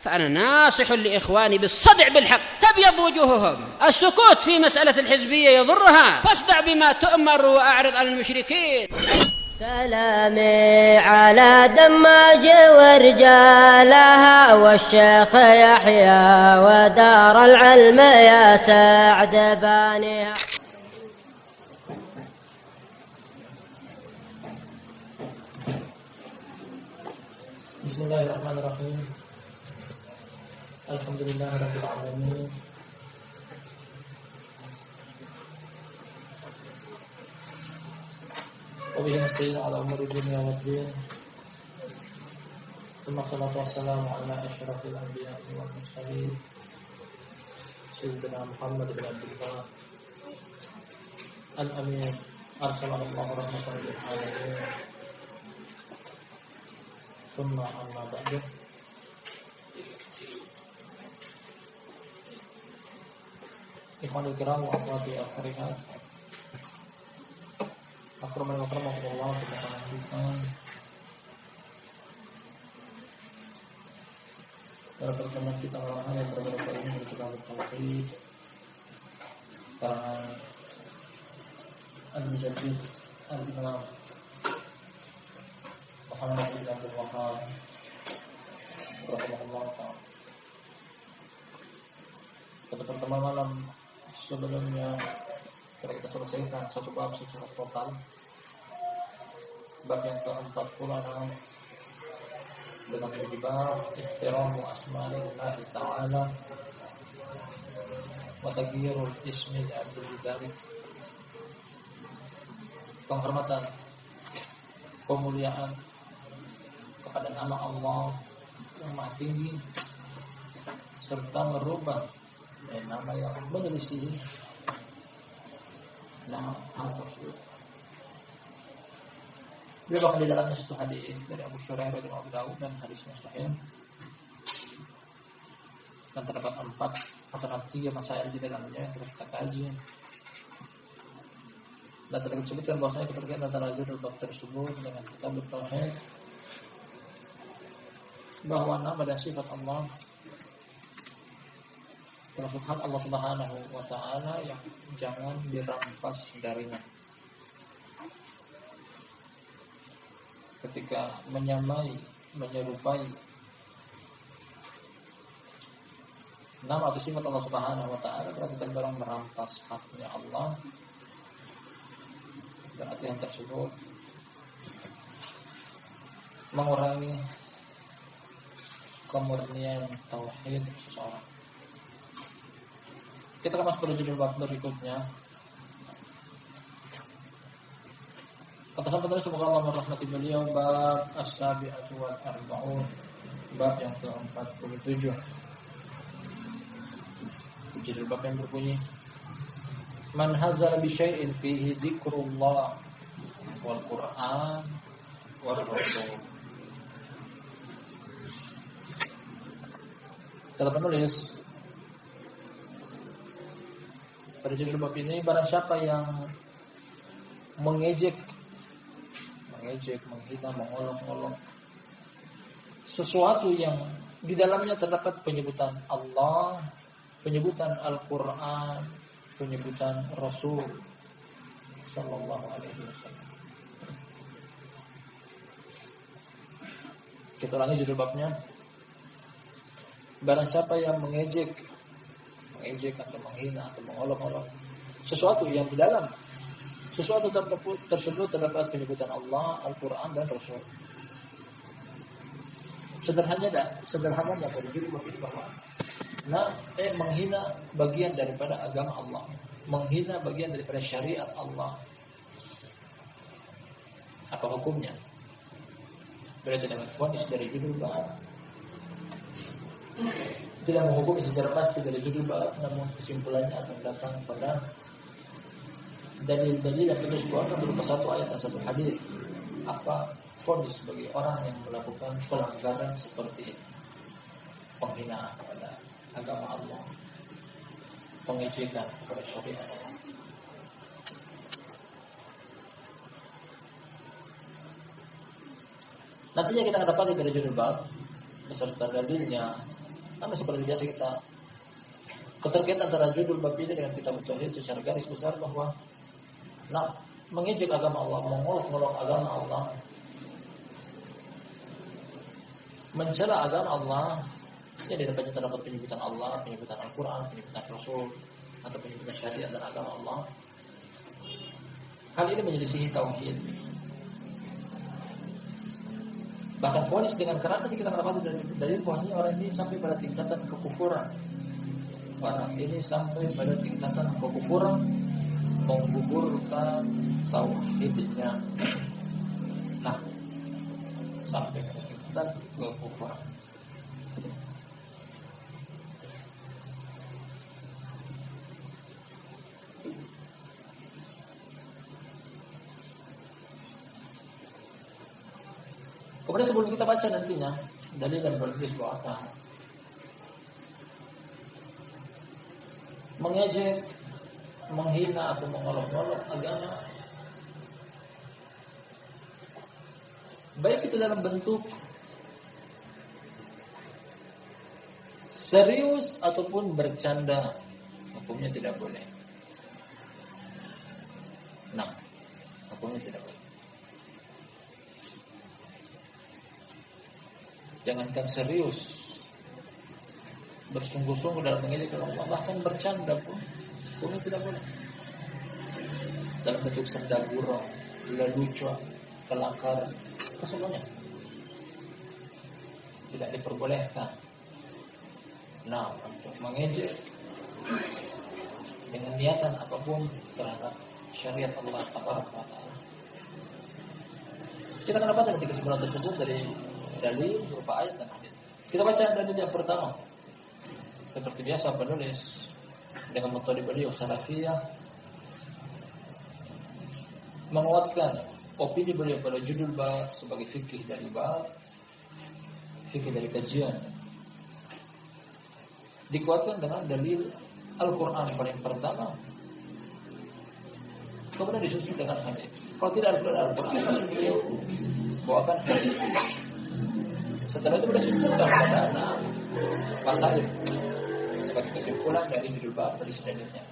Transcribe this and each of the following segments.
فأنا ناصح لإخواني بالصدع بالحق تبيض وجوههم. السكوت في مسألة الحزبية يضرها، فاصدع بما تؤمر وأعرض عن المشركين. سلامي على دماج ورجالها والشيخ يحيى ودار العلم يا سعد بانيها. بسم الله الرحمن الرحيم. الحمد لله رب العالمين، وبه نستعين على أمور الدنيا والدين، ثم الصلاة والسلام على أشرف الأنبياء والمرسلين سيدنا محمد بن عبد الله الأمين أرسله الله رحمة للعالمين. ثم أما بعد، ikhwanul kiram wa akhwati al-kiram, akraman wa akramakumullah, kita lanjutkan dalam pertemuan kita malam yang berbeda ini dari kitab Tauhid karangan Al-Mujaddid Al-Imam Muhammad bin Abdul Wahhab rahimahullah ta'ala. Pada pertemuan malam sebelumnya kita selesaikan satu bab secara total, bab yang ke-46 dengan menjadi bab ihtiramu asma'illah ta'ala wa taghyirul ismi abdul dzalik, penghormatan, pemuliaan kepada nama Allah yang maha tinggi serta merubah nama yang menyelisih nama Allah tersebut. Beliau bahkan di dalamnya satu hadis dari Abu Hurairah radhiyallahu anhu dan hadisnya sahih, dan terdapat 4 atau 3 masail di dalamnya yang terus kita kaji. Dan tadi disebutkan bahwasanya keterkaitan antara judul bab tersebut dengan kitab Tauhid, bahwa nama dan sifat Allah termasuk hak Allah Subhanahu wa ta'ala yang jangan dirampas darinya. Ketika menyamai, menyerupai nama atau sifat Allah Subhanahu wa ta'ala, berarti terbarang merampas haknya Allah. Berarti yang tersebut mengurangi kemurnian tauhid seseorang. Kita akan masuk pada judul bab berikutnya. Kata sahabat, semoga Allah merahmati beliau, bab as-sabi'atu wal arba'un, bab yang ke-47. Judul bab yang berbunyi Man hazar bi syai'in fihi dzikrullah wal Qur'an wal Rasul. Kata penulis pada judul bab ini, barang siapa yang mengejek, menghina, mengolok-olok sesuatu yang di dalamnya terdapat penyebutan Allah, penyebutan Al-Quran, penyebutan Rasul Sallallahu Alaihi Wasallam. Kita ulangi judul babnya. Barang siapa yang mengejek atau menghina atau mengolok-olok sesuatu yang di dalam sesuatu tersebut terdapat penyebutan Allah, Al-Quran dan Rasul. Sederhananya pada judul bab ini bahwa menghina bagian daripada agama Allah, menghina bagian daripada syariat Allah, apa hukumnya? Berarti dengan vonis dari judul bab, tidak menghukumi secara pasti dari judul bab, namun kesimpulannya akan datang pada dalil-dalil yang disebutkan berupa satu ayat dan satu hadis. Apa vonis bagi orang yang melakukan pelanggaran seperti penghinaan kepada agama Allah, pengejekan kepada syariat Allah. Nantinya kita akan dapati dari judul bab beserta dalilnya Sama seperti biasa kita keterkaitan antara judul bab ini dengan kitab tauhid secara garis besar bahwa mengejek agama Allah, mengolok-olok agama Allah, mencela agama Allah, ya dapatnya terdapat penyebutan Allah, penyebutan Al-Quran, penyebutan Rasul, atau penyebutan syariat dan agama Allah. Hal ini menyelisihi tauhid. Bahkan vonis dengan keras tadi kita mendapati dari bahwasanya orang ini sampai pada tingkatan kekufuran. Orang ini sampai pada tingkatan kekufuran, menggugurkan tauhidnya. Nah, sampai pada tingkatan kekufuran. Kemudian sebelum kita baca nantinya dalil dan bertulis bahwa mengejek, menghina atau mengolok-olok agama, baik itu dalam bentuk serius ataupun bercanda, hukumnya tidak boleh. Nah, hukumnya tidak boleh. Jangankan serius, bersungguh-sungguh dalam mengejek Allah, bahkan bercanda pun hukumnya tidak boleh. Dalam bentuk senda gurau, lelucon, kelakar, kesemuanya tidak diperbolehkan. Nah, untuk mengejek dengan niatan apapun terhadap syariat Allah Taala. Kita akan dapat nanti kesimpulan tersebut dari dalil berupa ayat dan hadis. Kita baca dalil yang pertama. Seperti biasa penulis dengan metode beliau salafiyah menguatkan opini beliau pada judul bab sebagai fikih dari bab, fikih dari kajian. Dikuatkan dengan dalil Al-Quran paling pertama, kemudian disusul dengan hadis. Kalau tidak Al-Quran, beliau bawakan hadis. Setelah itu berdasarkan pada masail sebagai kesimpulan dari judul bab dari dalilnya.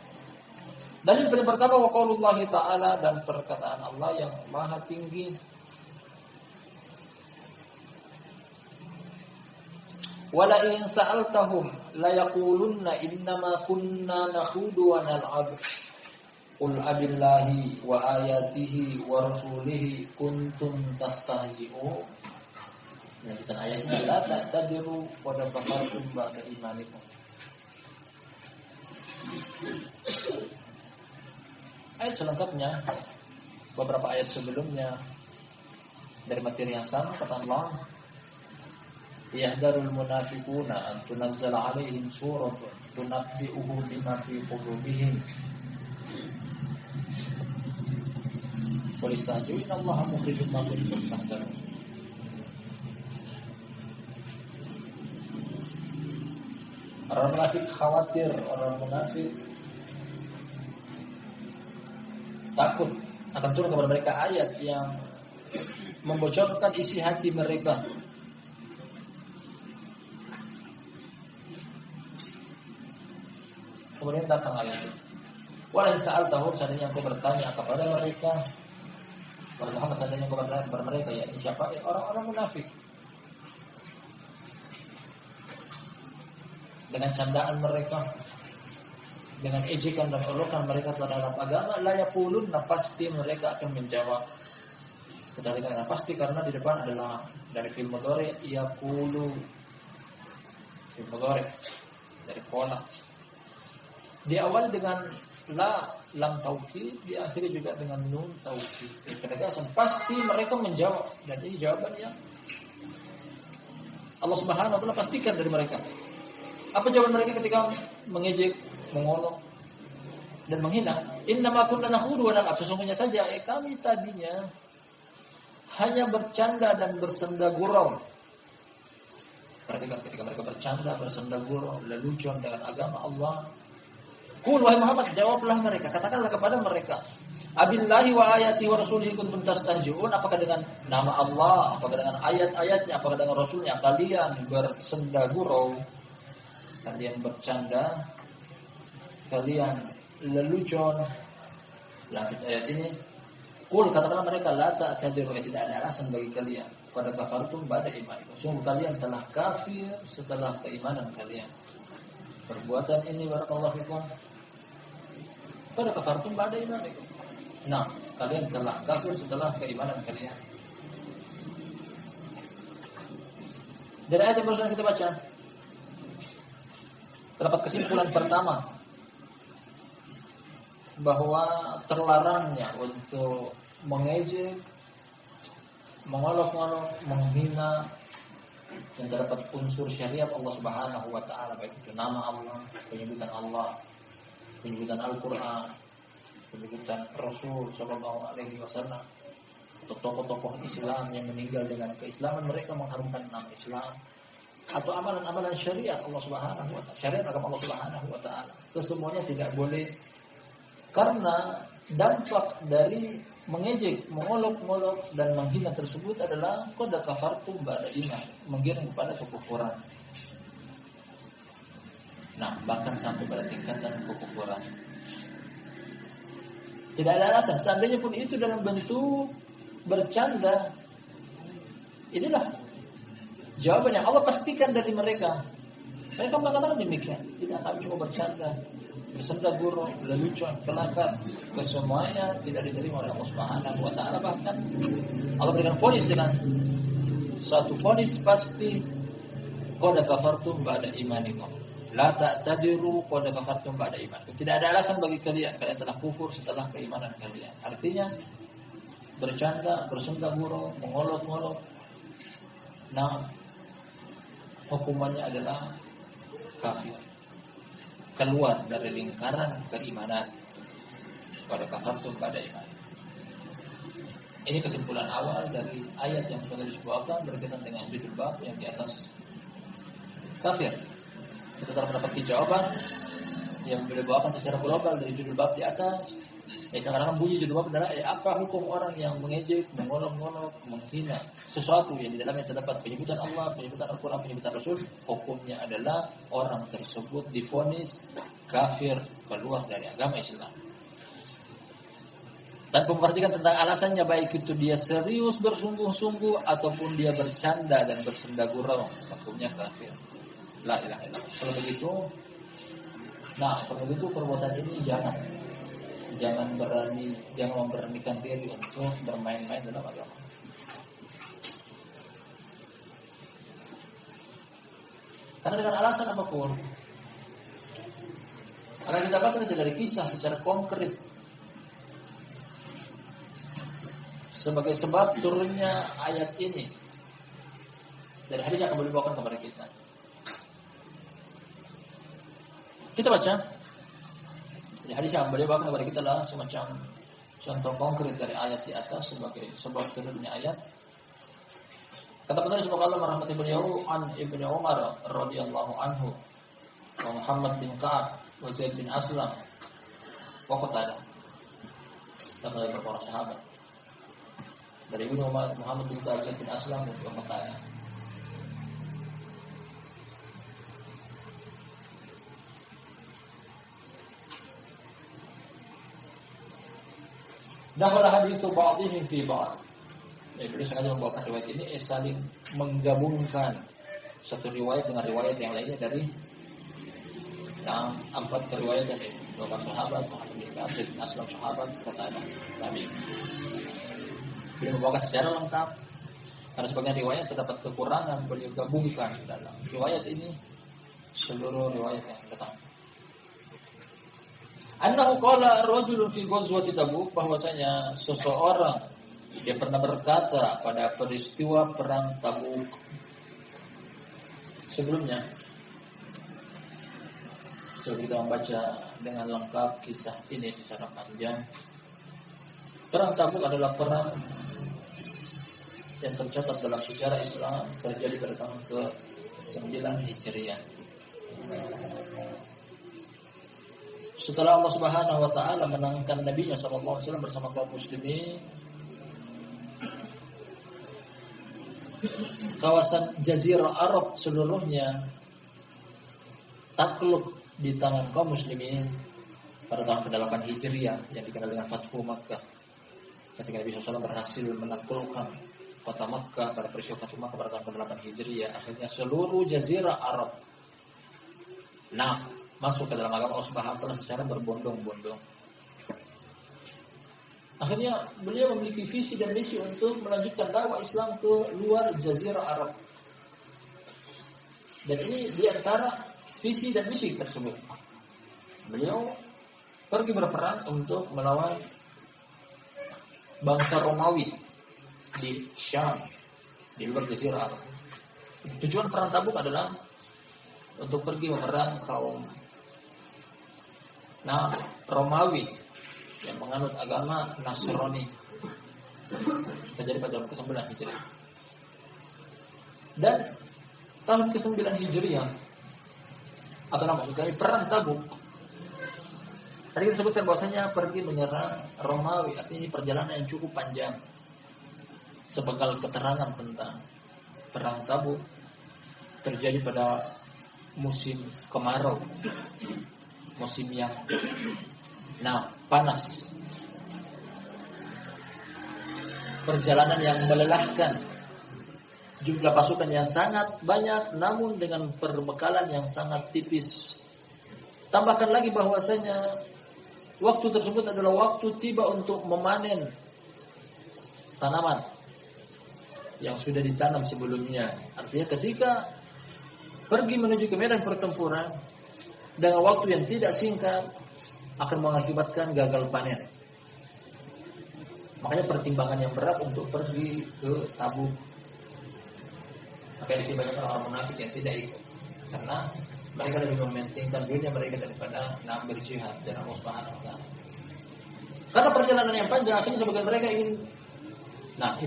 Dalil yang pertama wa qaulullah ta'ala, dan perkataan Allah yang maha tinggi. Wala in sa'altahum la yaqulunna innama kunna nakhudu wa nal'ab. Qul abillahi wa ayatihi wa rasulihi kuntum tastahzi'un. Lanjutan ayatnya, la ta'tadiru wa dafakartum ba'da imanikum. Ayat selengkapnya, beberapa ayat sebelumnya dari materi yang sama, kata Allah, yahdharul munafiquna an tunazzala alaihim suratun tunabbi'uhum bima fi qulubihim wa yastahzi'u innallaha mukhrijum ma kuntum tahdharun. Orang munafik khawatir, orang munafik takut akan turun kepada mereka ayat yang membocorkan isi hati mereka. Kemudian datang ayat itu. Walau saat tahun seandainya aku bertanya kepada mereka, kepada Muhammad seandainya aku bertanya kepada mereka, ya ini siapa? Orang-orang munafik. Dengan candaan mereka, dengan ejekan dan olokan mereka terhadap agama, la yaqulun, pasti mereka akan menjawab. Kita katakan pasti karena di depan adalah dari fi'il mudhari yaqulu, fi'il mudhari dari pola. Di awal dengan lam taukid, di akhir juga dengan nun taukid. Penegasan pasti mereka menjawab, dan ini jawabannya Allah Subhanahu wa taala pastikan dari mereka. Apa jawaban mereka ketika mengejek, mengolok dan menghina? Innama kunna nakhudu wa nal'ab. Sesungguhnya saja kami tadinya hanya bercanda dan bersenda gurau. Perhatikan ketika mereka bercanda, bersenda gurau, lelucon dengan agama Allah. Qul wahai Muhammad, jawablah mereka, katakanlah kepada mereka, abillahi wa ayati wa rasulihi kuntum tastahzi'un. Apakah dengan nama Allah, apakah dengan ayat-ayatnya, apakah dengan rasulnya kalian bersenda gurau? kalian bercanda, kalian lelucon. Lanjut ayat ini, qul, katakanlah mereka, la ta'tadiru, tidak ada alasan bagi kalian, pada kafartum ba'da imanikum, sungguh kalian telah kafir setelah keimanan kalian. Perbuatan ini barakallahu fikum, pada kafartum ba'da imanikum. Nah, kalian telah kafir setelah keimanan kalian. Dari ayat yang barusan kita baca, terdapat kesimpulan pertama bahwa terlarangnya untuk mengejek, mengolok-olok, menghina yang terdapat unsur syariat Allah Subhanahu wa taala, baik itu nama Allah, penyebutan Allah, penyebutan Al-Qur'an, penyebutan Rasul sallallahu alaihi wasallam, atau tokoh-tokoh Islam yang meninggal dengan keislaman mereka mengharumkan nama Islam, atau amalan-amalan syariat Allah Subhanahu wa taala, syariat agama Allah Subhanahu wa taala. Kesemuanya tidak boleh, karena dampak dari mengejek, mengolok-olok dan menghina tersebut adalah qad kafartum ba'da iman, menggiring kepada kekufuran. Nah, bahkan sampai pada tingkatan kekufuran. Tidak ada alasan, seandainya pun itu dalam bentuk bercanda, inilah jawaban yang Allah pastikan dari mereka. Mereka mengatakan demikian, tidak, kami cuma bercanda, bersenda gurau, lelucon, kelakar, kesemuanya tidak diterima oleh Allah Subhanahu wa taala. Bahkan Allah berikan vonis dengan satu vonis pasti, qad kafartum ba'da imanikum, la ta'tadiru qad kafartum ba'da imanikum. Tidak ada alasan bagi kalian, kalian telah kufur setelah keimanan kalian. Artinya bercanda, bersenda gurau, mengolok-olok, nah hukumannya adalah kafir, keluar dari lingkaran keimanan, pada kafartum pada iman. Ini kesimpulan awal dari ayat yang sudah disebutkan berkaitan dengan judul bab yang di atas, kafir. Kita telah mendapati jawaban yang boleh bawakan secara global dari judul bab di atas. Kadang-kadang bunyi judul bab adalah apa hukum orang yang mengejek, mengolok-olok, menghina sesuatu yang di dalamnya terdapat penyebutan Allah, penyebutan Al-Quran, penyebutan Rasul. Hukumnya adalah orang tersebut divonis kafir, keluar dari agama Islam. Tanpa memperhatikan tentang alasannya, baik itu dia serius bersungguh-sungguh ataupun dia bercanda dan bersenda gurau, hukumnya kafir. La ilaha illallah. Kalau begitu perbuatan ini jangan memberanikan diri untuk bermain-main dalam agama. Karena dengan alasan apapun, akan kita dapatkan dari kisah secara konkret sebagai sebab turunnya ayat ini dari hadis yang akan dibawakan kepada kita. Kita baca. Jadi hadis yang beliau bawakan kepada kita adalah semacam contoh konkret dari ayat di atas sebagai sebab turunnya ayat. Kata penulis semoga Allah merahmati beliau, an Ibnu Umar radhiyallahu anhu, wa Muhammad bin Ka'ab, wa Zaid bin Aslam, wa Qatadah. Dan dari beberapa sahabat. Dari Ibnu Umar, Muhammad bin Ka'ab, Zaid bin Aslam, dan Qatadah. Dahulu hadis itu ba'dihim fi ba'd. Beliau sengaja membawakan riwayat ini saling menggabungkan satu riwayat dengan riwayat yang lainnya dari yang 4 riwayat dari beberapa sahabat, Muhammad bin Ka'ab, Zaid bin Aslam sahabat, kata Nabi. Beliau membawakan secara lengkap karena sebagian riwayat terdapat kekurangan, beliau gabungkan dalam riwayat ini seluruh riwayat yang datang. Annahu qala rajulun fi ghazwati Tabuk, bahwasanya seseorang dia pernah berkata pada peristiwa perang Tabuk. Sebelumnya coba kita membaca dengan lengkap kisah ini secara panjang. Perang Tabuk adalah perang yang tercatat dalam sejarah Islam, terjadi pada tahun ke-9 Hijriah. Setelah Allah Subhanahu wa taala menangkan Nabi-Nya sallallahu alaihi wasallam bersama kaum muslimin, kawasan Jazirah Arab seluruhnya takluk di tangan kaum muslimin pada tahun ke-8 Hijriah yang dikenal dengan Fathu Makkah. Ketika Nabi SAW berhasil menaklukkan kota Makkah pada peristiwa Fathu Makkah pada tahun ke-8 Hijriah, akhirnya seluruh jazirah Arab masuk ke dalam agama Allah Subhanahu wa taala secara berbondong-bondong. Akhirnya beliau memiliki visi dan misi untuk melanjutkan dakwah Islam ke luar jazirah Arab. Dan ini di antara visi dan misi tersebut. Beliau pergi berperang untuk melawan bangsa Romawi di Syam, di luar jazirah Arab. Tujuan perang Tabuk adalah untuk pergi memerang kaum Romawi yang menganut agama Nasrani. Terjadi pada tahun ke-9 Hijriah. Dan tahun ke-9 Hijriah atau maksud kami perang Tabuk. Tadi kita sebutkan bahwasanya pergi menyerang Romawi, artinya ini perjalanan yang cukup panjang. Sebekal keterangan tentang perang Tabuk terjadi pada musim kemarau, musim yang panas, perjalanan yang melelahkan, jumlah pasukan yang sangat banyak namun dengan perbekalan yang sangat tipis. Tambahkan lagi bahwasanya waktu tersebut adalah waktu tiba untuk memanen tanaman yang sudah ditanam sebelumnya. Artinya ketika pergi menuju ke medan pertempuran dengan waktu yang tidak singkat akan mengakibatkan gagal panen. Makanya pertimbangan yang berat untuk pergi ke Tabuk. Maka di sini banyak orang munafik yang tidak ikut karena mereka lebih mementingkan dunia mereka daripada berjihad dan Allah Subhanahu wa taala. Karena perjalanan yang panjang, akhirnya sebagian mereka ingin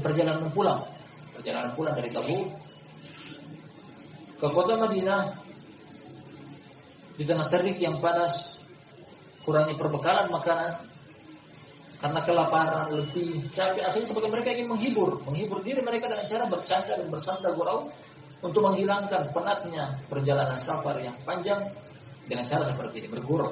perjalanan pulang dari Tabuk ke kota Madinah di tengah terik yang panas, kurangnya perbekalan makanan, karena kelaparan, letih, capek. Akhirnya sebagian mereka ingin menghibur diri mereka dengan cara bercanda dan bersanda gurau untuk menghilangkan penatnya perjalanan safar yang panjang dengan cara seperti ini, bergurau.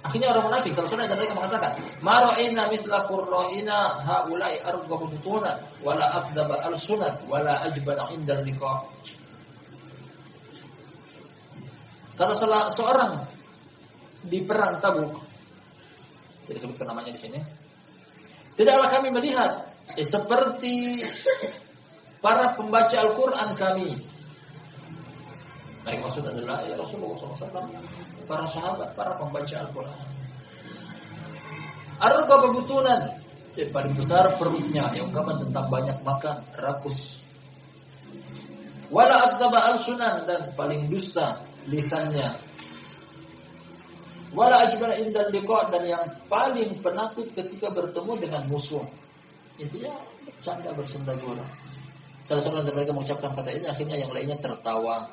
Akhirnya orang munafik kalau sudah mereka mengatakan, "Ma ra'ayna mithla qurra'ina haula'i arghabu butunan wala aqdaba al-sunat wala ajbana 'inda al-liqa." Kata salah seorang di perang Tabuk, tidak sebutkan namanya di sini, tidaklah kami melihat seperti para pembaca Al-Quran kami. Mereka maksud adalah ya Rasulullah SAW, para sahabat, para pembaca Al-Quran. Arqa bebutunan, paling besar perutnya, yang ungkapan tentang banyak makan, rakus. Wala aqdaba al-sunan, dan paling dusta lisannya. Wala ajbana indal liqa, dan yang paling penakut ketika bertemu dengan musuh. Intinya bercanda bersenda gurau. Salah seorang dari mereka mengucapkan kata ini, akhirnya yang lainnya tertawa.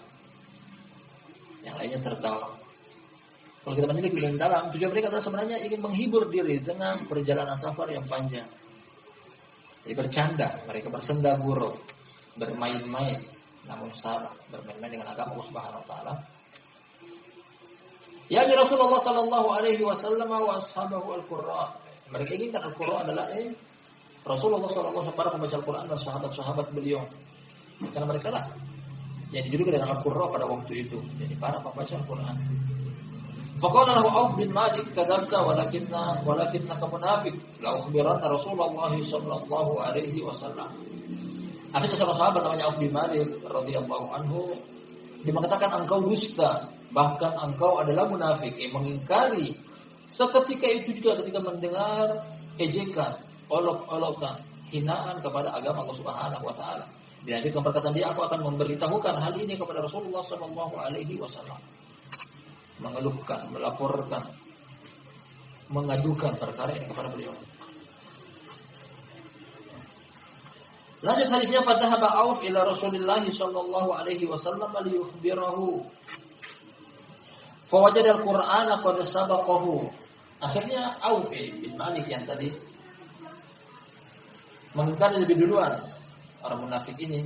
Kalau kita menilik lebih dalam, tujuan mereka adalah sebenarnya ingin menghibur diri dengan perjalanan safar yang panjang. Jadi bercanda, mereka bersenda gurau, bermain-main, namun salah, bermain-main dengan agama Allah Subhanahu wa taala. Ya Rasulullah sallallahu alaihi wasallam wa ashabahu al-qurra. Mereka inginkan al-qurra adalah Rasulullah sallallahu alaihi wasallam, para pembaca Al-Qur'an dan sahabat-sahabat beliau. Karena mereka lah yang dijuluki dengan al-qurra pada waktu itu, jadi para pembaca Al-Qur'an. Faqala lahu Auf bin Malik, "Kadzabta walakinnaka munafiq, la ukhbiranna Rasulullah sallallahu alaihi wasallam." Akhirnya seorang sahabat namanya Auf bin Malik radhiyallahu anhu, dia mengatakan engkau dusta, bahkan engkau adalah munafik, mengingkari. Seketika itu juga ketika mendengar ejekan, olok-olokan, hinaan kepada agama Allah Subhanahu wa taala. Dilanjutkan perkataan dia, aku akan memberitahukan hal ini kepada Rasulullah sallallahu alaihi wasallam. Mengeluhkan, melaporkan, mengadukan perkara ini kepada beliau. Lanjut hadisnya, fadhahaba Auf ila Rasulillah sallallahu alaihi wasallam liyukhbirahu. Fa wajada al-Qur'ana qad sabaqahu. Akhirnya Auf bin Malik yang tadi mengingkari lebih duluan orang munafik ini,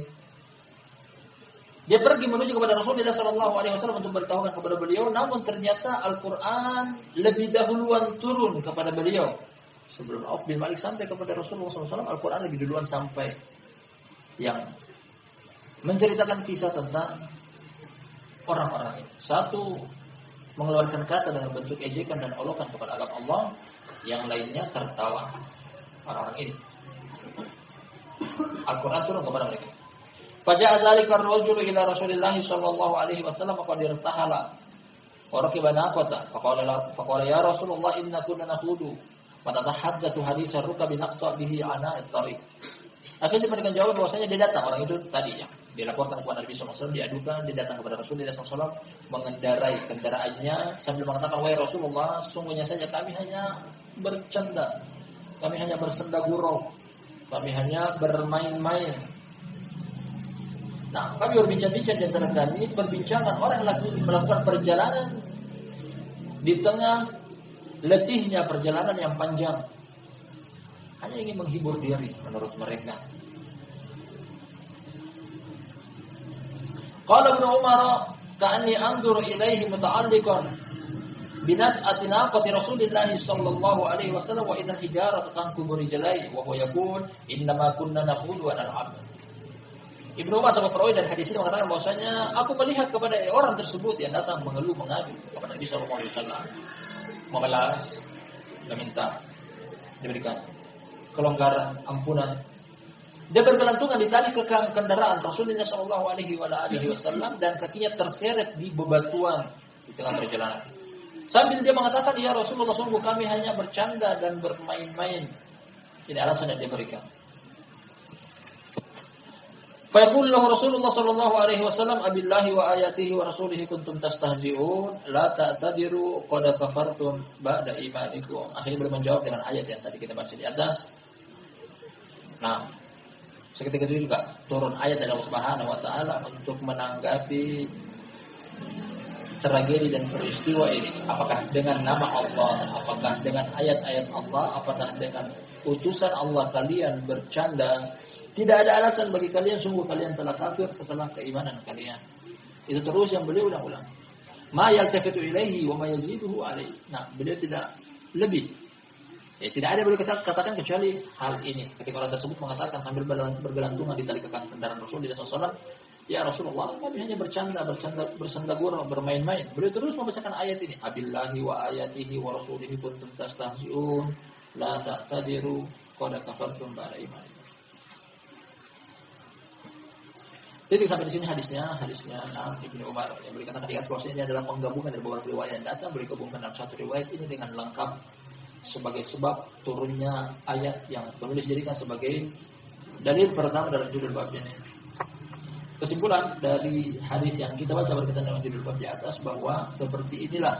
Dia pergi menuju kepada Rasulullah SAW untuk beritahukan kepada beliau, namun ternyata Al-Quran lebih dahuluan turun kepada beliau. Sebelum Auf bin Malik sampai kepada Rasulullah SAW, Al-Quran lebih duluan sampai, yang menceritakan kisah tentang orang-orang ini. Satu, mengeluarkan kata dengan bentuk ejekan dan olokan kepada agama Allah, yang lainnya tertawa orang-orang ini. Al-Quran turun kepada mereka. Faja'a dzalika ar-rajulu ila Rasulillah sallallahu alaihi wasallam faqad irtahala wa rakiba naqata faqala ya Rasulullah inna kunna nakhudu wa natahaddatsu haditsan rukab naqta bihi ana at-tariq. Akhirnya diberikan jawaban bahwasanya dia datang, orang itu tadi yang dilaporkan kepada Nabi sallallahu alaihi wasallam, diadukan, dia datang kepada Rasulullah sallallahu alaihi wasallam mengendarai kendaraannya sambil mengatakan, "Wahai Rasulullah, sungguhnya saja kami hanya bercanda, kami hanya bersenda gurau, kami hanya bermain-main." Nah, kami berbincang-bincang di antara kami, perbincangan orang yang melakukan perjalanan di tengah letihnya perjalanan yang panjang, hanya ingin menghibur diri menurut mereka. Qala Ibnu Umar ka'anni anzuru ilaihi muta'alliqan binas'ati naqati Rasulillah sallallahu alaihi wasallam wa inna hijarata tanqubu rijlai wa huwa yaqul innama kunna nakhudu wa nal'ab. Ibnu Umar sama perawi dari hadis ini mengatakan bahwasanya aku melihat kepada orang tersebut yang datang mengeluh mengadu kepada Nabi sallallahu alaihi wasallam, membalas, meminta diberikan kelonggaran, ampunan. Dia bergelantungan di tali kekang kendaraan Rasulullah sallallahu alaihi wasallam dan kakinya terseret di bebatuan di tengah perjalanan. Sambil dia mengatakan, "Ya Rasulullah, sungguh kami hanya bercanda dan bermain-main." Ini alasan yang dia berikan. Fayaqul lahu Rasulullah sallallahu alaihi wasallam, "Abillahi wa ayatihi wa rasulihi kuntum tastahzi'un, la ta'tadiru qad kafartum ba'da imanikum." Akhirnya beliau menjawab dengan ayat yang tadi kita baca di atas. Nah, seketika itu juga turun ayat dari Allah Subhanahu wa taala untuk menanggapi tragedi dan peristiwa ini. Apakah dengan nama Allah, apakah dengan ayat-ayat Allah, apakah dengan utusan Allah kalian bercanda? Tidak ada alasan bagi kalian, sungguh kalian telah kafir setelah keimanan kalian. Itu terus yang beliau ulang-ulang. Ma yaltafitu ilaihi wa ma yaziduhu alaihi. Nah, beliau tidak lebih. Tidak ada boleh katakan kecuali hal ini. Ketika orang tersebut mengatakan sambil bergelantungan di tali kekang kendaraan Rasulullah SAW, "Ya Rasulullah, kami hanya bercanda, bersenda gurau, bermain-main." Beliau terus membacakan ayat ini. "Abillahi wa ayatihi wa rasulihi kuntum tastahzi'un, la ta'tadiru qad kafartum ba'da imanikum." Jadi sampai di sini hadisnya Ibnu Umar yang berikan tadi bahwasanya ini adalah penggabungan dari beberapa riwayat yang datang, beliau gabungkan dalam satu riwayat ini dengan lengkap sebagai sebab turunnya ayat yang penulis jadikan sebagai dalil pertama dalam judul bab ini. Kesimpulan dari hadis yang kita baca berkaitan dengan judul bab di atas bahwa seperti inilah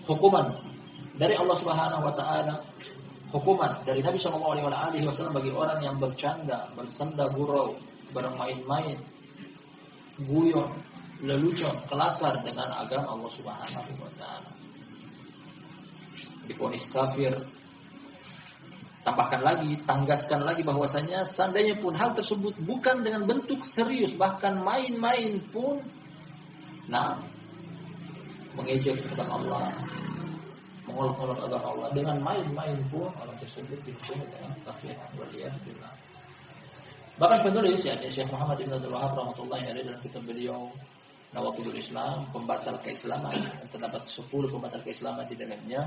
hukuman dari Allah Subhanahu wa taala, hukuman dari Nabi sallallahu alaihi wasallam bagi orang yang bercanda, bersenda gurau, bermain-main, guyon, lelucon, kelakar dengan agama Allah Subhanahu wa taala. Divonis kafir. Tambahkan lagi, tanggaskan lagi bahwasanya seandainya pun hal tersebut bukan dengan bentuk serius, bahkan main-main pun, mengejek kepada Allah, mengolok-olok agama Allah, dengan main-main pun orang tersebut dihukum dengan kafir. Waliyahillah. Bahkan penulis Syekh Muhammad Ibn Abdul Wahab rahmatullahi alaihi dalam kitab beliau Nawaqidul Islam, pembatal keislaman, terdapat 10 pembatal keislaman di dalamnya.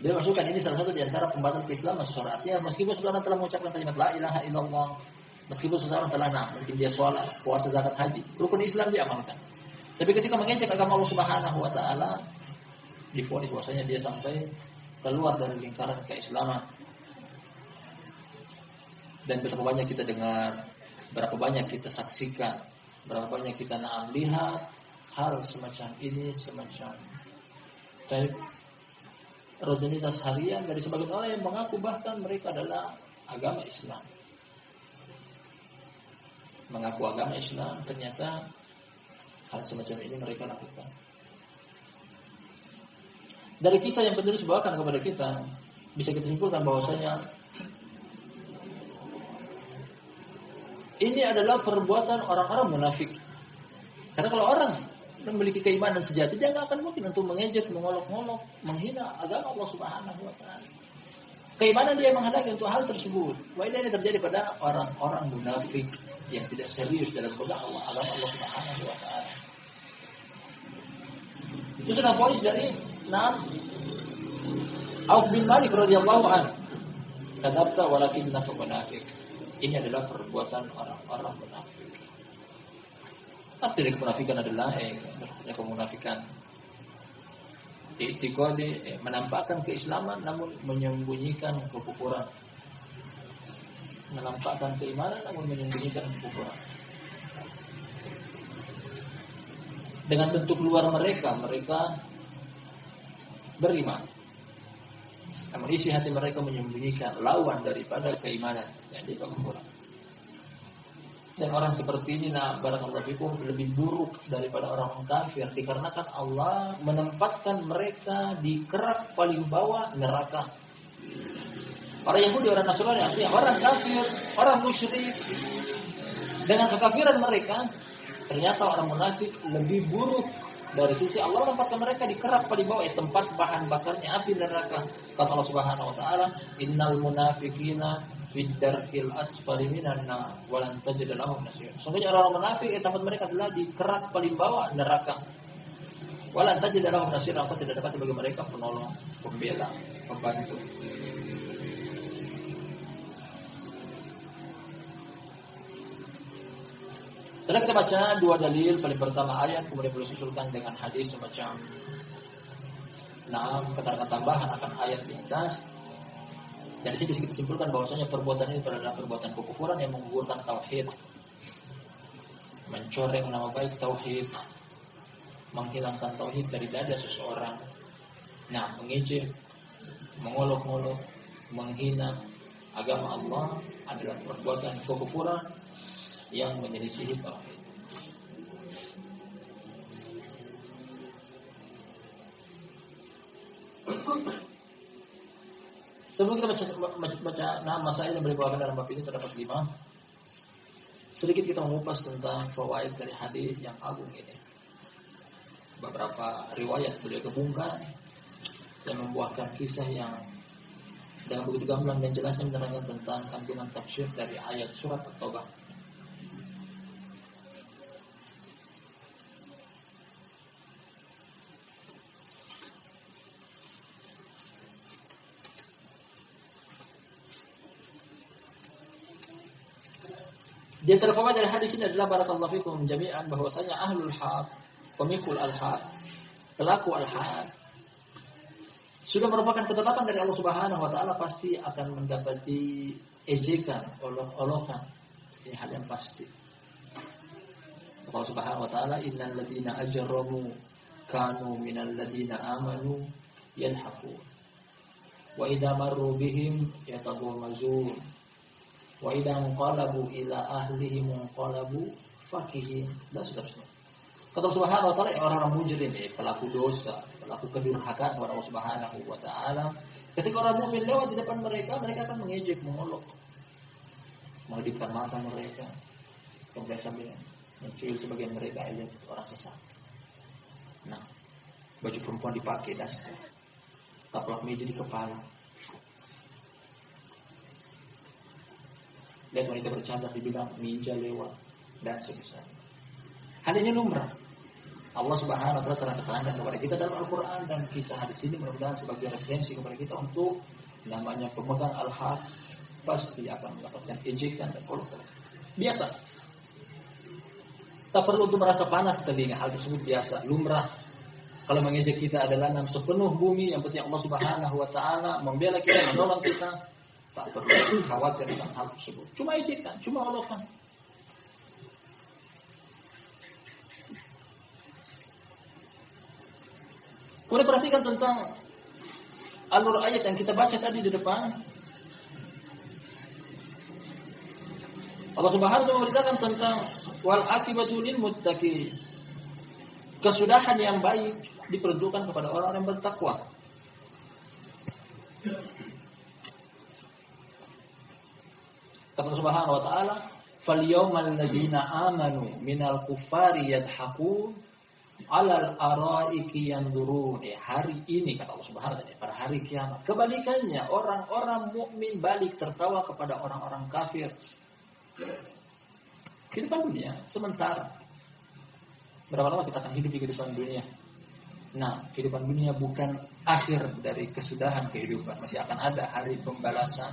Beliau masukkan ini salah satu di antara pembatal keislaman seseorang. Artinya meskipun seseorang telah mengucapkan kalimat la ilaha illallah, meskipun seseorang telah mungkin dia sholat, puasa, zakat, haji, rukun Islam dia amalkan, tapi ketika mengejek agama Allah Subhanahu wa taala, divonis bahwasanya dia sampai keluar dari lingkaran keislaman. Dan berapa banyak kita dengar, berapa banyak kita saksikan, berapa banyak kita lihat hal semacam ini, semacam kayak rutinitas harian dari sebagian orang yang mengaku bahkan mereka adalah agama Islam. Mengaku agama Islam, ternyata hal semacam ini mereka lakukan. Dari kisah yang penulis bawakan kepada kita, bisa kita simpulkan bahwasanya Ini adalah perbuatan orang-orang munafik. Karena kalau orang memiliki keimanan sejati, dia nggak akan mungkin untuk mengejek, mengolok-olok, menghina agama Allah Subhanahu wa taala. Keimanan dia menghendaki untuk hal tersebut. Wah, ini terjadi pada orang-orang munafik yang tidak serius dalam agama Allah Subhanahu wa taala. Itu sudah poin dari Auf bin Malik radhiyallahu anhu. Kadzabta walakinnaka munafik. Ini adalah perbuatan orang-orang munafik. Arti dari kemunafikan adalah kemunafikan i'tiqadi, menampakkan keislaman namun menyembunyikan kekufuran. Menampakkan keimanan namun menyembunyikan kekufuran. Dengan bentuk luar mereka beriman. Namun isi hati mereka menyembunyikan lawan daripada keimanan, yaitu kekufuran. Dan orang seperti ini, barakallahu fikum, lebih buruk daripada orang kafir, dikarenakan Allah menempatkan mereka di kerak paling bawah neraka. Orang Yahudi, orang Nasrani, artinya orang kafir, orang musyrik, dengan kekafiran mereka, ternyata orang munafik lebih buruk. Dari sisi Allah menempatkan mereka di kerak paling bawah, tempat bahan bakarnya api neraka. Kata Allah Subhanahu wa taala, "Innal munafiqina fid darkil asfali minan nar wa lan tajid lahum nasira." Sungguhnya orang munafik tempat mereka adalah di kerak paling bawah neraka. Wa lan tajid lahum nasira, apa tidak dapat bagi mereka penolong, pembela, pembantu. Setelah kita baca dua dalil, paling pertama ayat, kemudian boleh susulkan dengan hadis semacam keterangan tambahan akan ayat di atas. Dan di sini kita simpulkan bahwasanya perbuatan ini adalah perbuatan kekufuran yang menggugurkan tauhid, mencoreng nama baik tauhid, menghilangkan tauhid dari dada seseorang. Mengejek, mengolok-olok, menghina agama Allah adalah perbuatan kekufuran yang menyelisihi tauhid. Sebelum kita baca masail yang berbahagia dalam bab ini, terdapat 5. Sedikit kita mengupas tentang fawaid dari hadis yang agung ini. Beberapa riwayat beliau kebongkar dan membuahkan kisah yang dengan begitu gamblang dan jelas menerangkan tentang kandungan tafsir dari ayat surat At-Taubah. Di antara fawaid dari hadis ini adalah barakallahu fikum jami'an bahwasanya ahlul haq, pemikul al-haq, pelaku al-haq sudah merupakan ketetapan dari Allah Subhanahu wa taala pasti akan mendapati ejekan, olok-olokan. Ini hal yang pasti. Allah Subhanahu wa taala, innal ladzina ajramu kanu minal ladzina amanu yalhaqun wa idza marru bihim yataghamazun wa idza qalabu ila ahlihim qalabu fakihin. Dan seterusnya. Kata Subhanahu wa taala, orang-orang mujrim, pelaku dosa, pelaku kedurhakaan kepada Allah Subhanahu wa taala, ketika orang mukmin lewat di depan mereka akan mengejek, mengolok, mengedipkan mata mereka, kemudian sambil mencuri sebagian mereka adalah orang sesat. Baju perempuan dipakai daster, taplak meja di kepala. Lihat wanita bercadar dibilang ninja lewat dan sebagainya. Hal ini lumrah. Allah Subhanahu wa taala telah terangkan kepada kita dalam Al-Qur'an, dan kisah hadis ini mudah-mudahan sebagai referensi kepada kita untuk namanya pemegang al-haq pasti akan mendapatkan ejekan dan olok-olok. Biasa. Tak perlu untuk merasa panas telinga, hal tersebut biasa, lumrah. Kalau mengejek kita adalah sepenuh bumi, yang penting Allah Subhanahu wa taala membela kita, menolong kita. Tak perlu khawatir tentang hal tersebut. Cuma ejekan, cuma olokan. Kemudian perhatikan tentang alur ayat yang kita baca tadi di depan. Allah Subhanahu wa taala memberitakan tentang wal akibatu lil muttaqin. Kesudahan yang baik diperuntukkan kepada orang yang bertakwa. Kata Subhanahu wa taala, Falyawmal ladzina amanu minal kuffari yadhakun 'alal araiki yanzurun. Hari ini kata Allah Subhanahu wa taala pada hari kiamat. Kebalikannya, orang-orang mukmin balik tertawa kepada orang-orang kafir. Kehidupan dunia sementara. Berapa lama kita akan hidup di kehidupan dunia? Nah, kehidupan dunia bukan akhir dari kesudahan kehidupan. Masih akan ada hari pembalasan.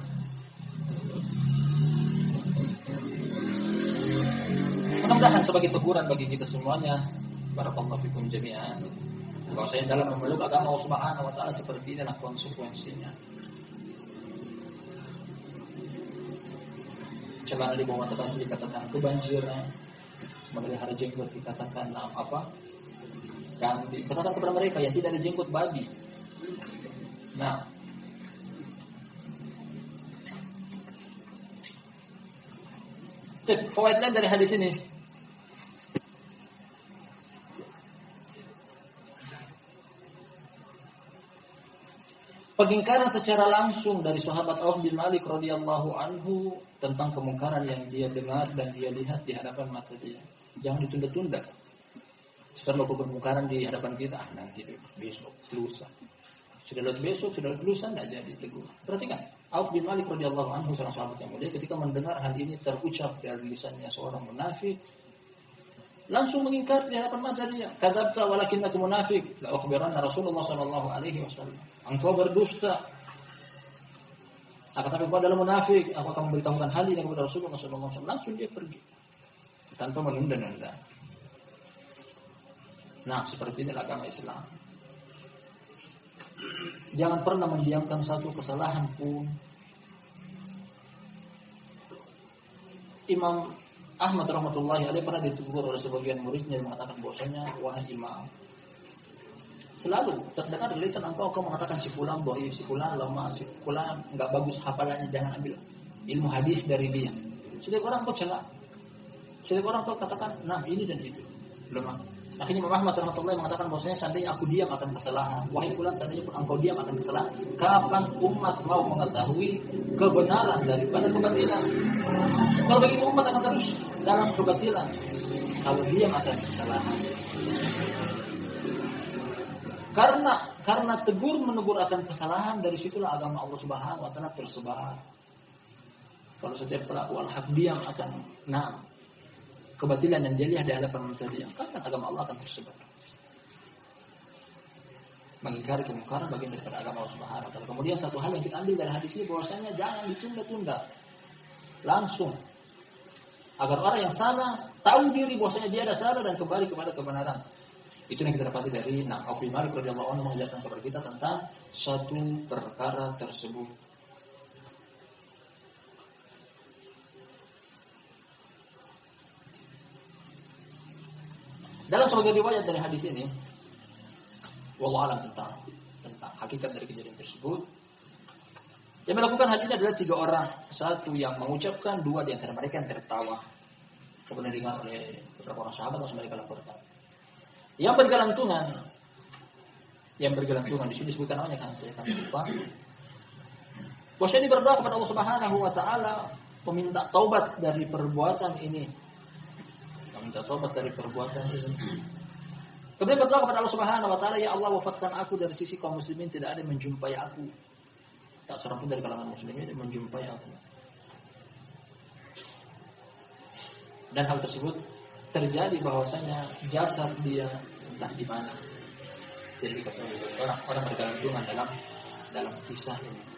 Mudah-mudahan sebagai teguran bagi kita semuanya, barakallahu fikum jami'an, bahwasanya dalam memeluk agama Allah Subhanahu wa taala seperti inilah konsekuensinya. Coba di bawah tentang dikatakan kebanjiran, memelihara jenggot dikatakan apa? Dan dikatakan kepada mereka yang tidak ada jenggot babi. Nah, fawaid lain dari hadis ini. Pengingkaran secara langsung dari sahabat Auf bin Malik radhiyallahu anhu tentang kemungkaran yang dia dengar dan dia lihat di hadapan mata dia. Jangan ditunda-tunda. Setelah melakukan kemungkaran di hadapan kita, nanti besok, lusa. Sudah besok, sudah lusa, tidak jadi tegur. Perhatikan, Auf bin Malik radhiyallahu anhu seorang sahabat yang mulia ketika mendengar hal ini terucap dari lisannya seorang munafik, langsung mengingkar di hadapan mata dia. Kadzabta walakinnaka munafik. La akhbaranna Rasulullah sallallahu alaihi wasallam. Engkau berdusta. Akan tapi engkau adalah munafik. Aku akan memberitahukan hal ini kepada Rasulullah sallallahu alaihi wasallam. Langsung dia pergi tanpa menunda-nunda. Nah, seperti ini agama Islam. Jangan pernah mendiamkan satu kesalahan pun. Imam Ahmad rahmatullahi alaih pernah ditegur oleh sebagian muridnya yang mengatakan bahwasanya, wahai imam, selalu terdengar dari lisan engkau mengatakan si fulan dhaif, si fulan lemah, si fulan enggak bagus hafalannya, jangan ambil ilmu hadis dari dia. Setiap orang kau celak. Setiap orang kau katakan, nah ini dan itu lemah. Akhirnya Imam Ahmad rahmatullahi mengatakan bahwasanya seandainya aku diam akan kesalahan. Wahai fulan, seandainya pun engkau diam akan kesalahan. Kapan umat mau mengetahui kebenaran daripada kebatilan? Kalau bagi umat akan terus dalam kebatilan. Kalau diam akan kesalahan. Karena tegur menegur akan kesalahan, dari situlah agama Allah Subhanahu wa taala tersebar. Kalau setiap pelaku al-haq diam akan kebatilan yang dia lihat di hadapan mata dia, karena agama Allah akan tersebar. Mengingkari kemungkaran bagian daripada agama Allah Subhanahu wa taala. Kemudian satu hal yang kita ambil dari hadis ini bahwasanya jangan ditunda-tunda. Langsung. Agar orang yang salah tahu diri bahwasanya dia ada salah dan kembali kepada kebenaran. Itu yang kita dapati dari Auf bin Malik radhiyallahu anhu mengajarkan kepada kita tentang satu perkara tersebut. Dalam sebagian riwayat dari hadis ini, wallahu a'lam tentang hakikat dari kejadian tersebut. Yang melakukan hal ini adalah 3 orang. Satu yang mengucapkan, 2 di antara mereka yang tertawa. Kemudian dengar oleh beberapa orang sahabat langsung mereka laporkan. Yang bergelantungan di sini disebutkan namanya kan saya akan lupa. Bosnya ini berdoa kepada Allah Subhanahu wa taala, meminta taubat dari perbuatan ini. Minta taubat dari perbuatan ini. Kemudian berdoa kepada Allah Subhanahu wa taala, ya Allah, wafatkan aku dari sisi kaum muslimin, tidak ada yang menjumpai aku. Tak seorang pun dari kalangan muslimin yang menjumpai aku. Dan hal tersebut terjadi bahwasanya jasad dia entah di mana. Jadi dikatakan orang bergelantungan dalam kisah ini.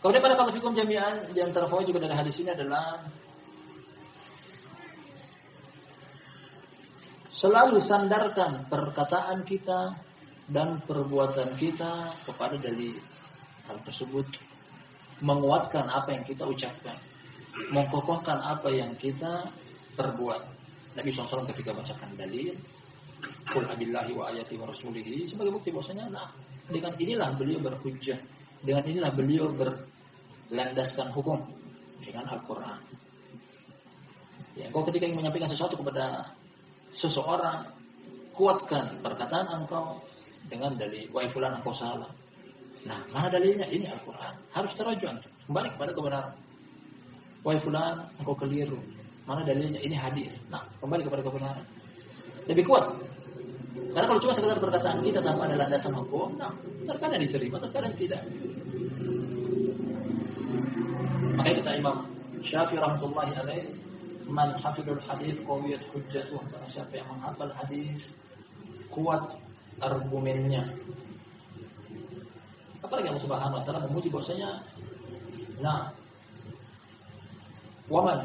Kemudian pada kalau fikum jami'an di antara fawaid juga dari hadis ini adalah selalu sandarkan perkataan kita dan perbuatan kita kepada dalil. Hal tersebut menguatkan apa yang kita ucapkan, mengkokohkan apa yang kita perbuat. Nabi SAW ketika bacakan dalil, qul abillahi wa ayati wa rasulihi, sebagai bukti bahwasanya dengan inilah beliau berhujjah. Dengan inilah beliau berlandaskan hukum dengan Al-Quran. Ya, engkau ketika ingin menyampaikan sesuatu kepada seseorang, kuatkan perkataan engkau dengan dalil wa fulan engkau salah. Nah, mana dalilnya? Ini Al-Qur'an. Harus terajuan, kembali kepada kebenaran. Wa fulan engkau keliru. Mana dalilnya? Ini hadis. Nah, kembali kepada kebenaran. Lebih kuat. Karena kalau cuma sekedar perkataan kita tanpa ada landasan hukum, nah, terkadang diterima, terkadang tidak. Makanya kata Imam Syafi'i rahmatullahi alaih, man hafidul hadis qawiyat hujjatuh. Siapa yang menghafal hadis, kuat argumennya. Apalagi Allah Subhanahu wa taala memuji bahwasanya, nah, waman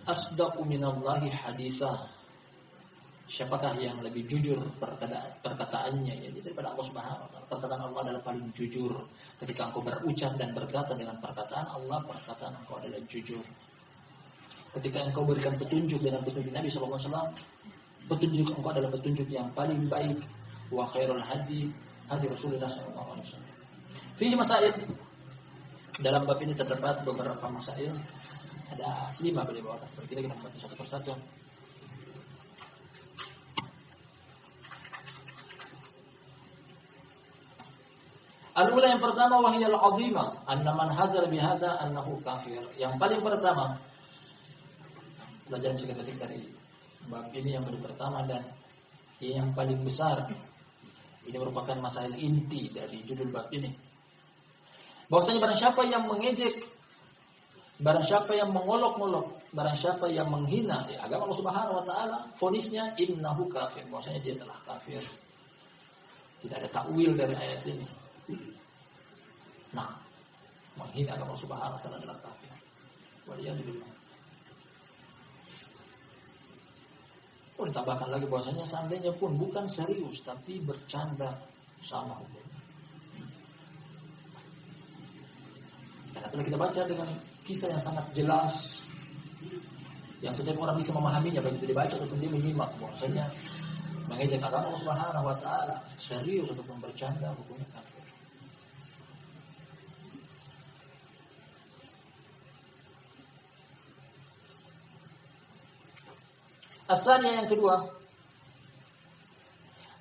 asdaqu minallahi haditsa. Siapakah yang lebih jujur perkataannya daripada Allah Subhanahu wa taala? Perkataan Allah adalah paling jujur. Ketika engkau berucap dan berkata dengan perkataan Allah, perkataan engkau adalah jujur. Ketika engkau berikan petunjuk dengan petunjuk Nabi sallallahu alaihi wasallam, petunjuk engkau adalah petunjuk yang paling baik. Wa khairul hadi Rasulullah sallallahu alaihi wasallam. Fi masail, dalam bab ini terdapat beberapa masail. Ada 5 boleh bawa. Kita baca satu persatu. Al-ula yang pertama wahiyal azimah, anna man hazar bihadza annahu kafir. Yang paling pertama, pelajaran kita ketik dari bab ini yang paling pertama dan yang paling besar. Ini merupakan masalah inti dari judul bab ini. Bahwasanya barang siapa yang mengejek, barang siapa yang mengolok-olok, barang siapa yang menghina agama Allah Subhanahu wa taala, vonisnya innahu kafir. Bahwasanya dia telah kafir. Tidak ada takwil dari ayat ini. Nah, menghina agama Allah Subhanahu wa taala adalah kafir. Waliyadzubillah. Ditambahkan lagi bahwasanya seandainya pun bukan serius tapi bercanda, sama hukumnya. Karena telah kita baca dengan kisah yang sangat jelas, yang setiap orang bisa memahaminya baik itu dibaca ataupun dia menyimak, bahwasanya mengejek agama Allah Subhanahu wa taala serius ataupun bercanda hukumnya kafir. Asalnya yang kedua,